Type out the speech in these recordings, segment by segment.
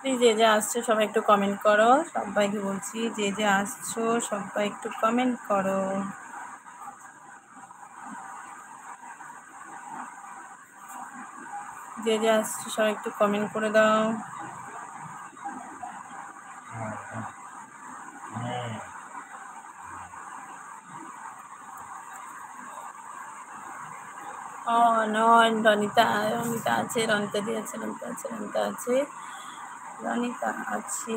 Please যে যে আসছো সবাই একটু কমেন্ট করো, সবাইকে বলছি যে যে আসছো সবাই একটু কমেন্ট করো। যে যে আসছো সবাই একটু কমেন্ট করে দাও। নন রনিতা, রনিতা আছে, রনিতা দি আছে, রনিতা আছে, রনিতা আছে, রনিতা আছে।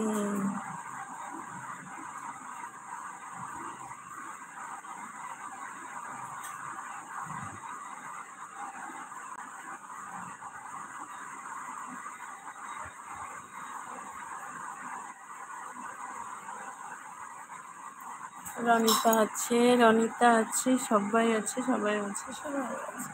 রনিতা আছে, রনিতা আছে, সবাই আছে, সবাই আছে, সবাই আছে।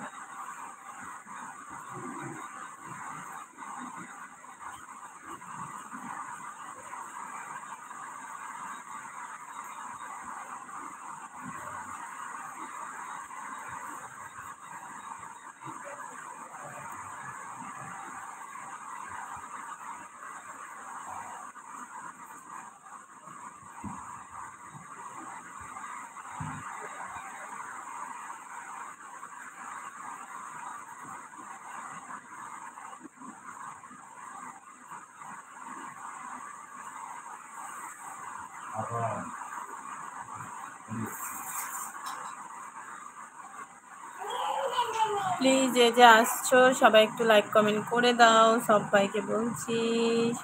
প্লিজ যে যে আসছো সবাই একটু লাইক কমেন্ট করে দাও, সবাইকে বলছি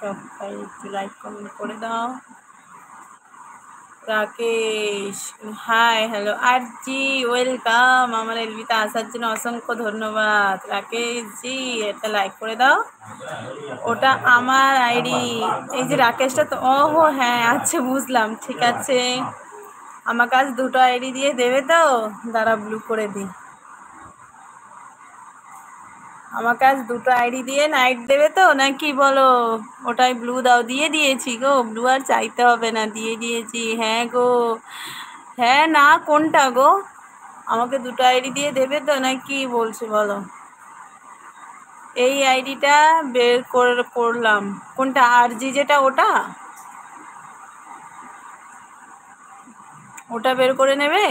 সবাই একটু লাইক কমেন্ট করে দাও। রাকেশ হাই, হ্যালো আরজি, ওয়েলকাম। আমার এলবিতে আসার জন্য অসংখ্য ধন্যবাদ রাকেশ জি। একটা লাইক করে দাও। ওটা আমার আইডি, এই যে রাকেশটা তো, ও হ্যাঁ আচ্ছা বুঝলাম, ঠিক আছে। আমার কাছে দুটো আইডি দিয়ে দেবে তো? দাঁড়া ব্লু করে দিই। আমার কাছে দুটো আইডি দিয়ে নাইট দেবে তো নাকি বলো? ওটাই ব্লু দাও, দিয়ে দিয়েছি গো, ব্লু আর চাইতে হবে না, দিয়ে দিয়েছি। হ্যাঁ গো, হ্যাঁ না কোনটা গো? আমাকে দুটো আইডি দিয়ে দেবে তো নাকি বলছো বলো? এই আইডিটা বের করলাম। কোনটা আরজি যেটা, ওটা ওটা বের করে নেবে?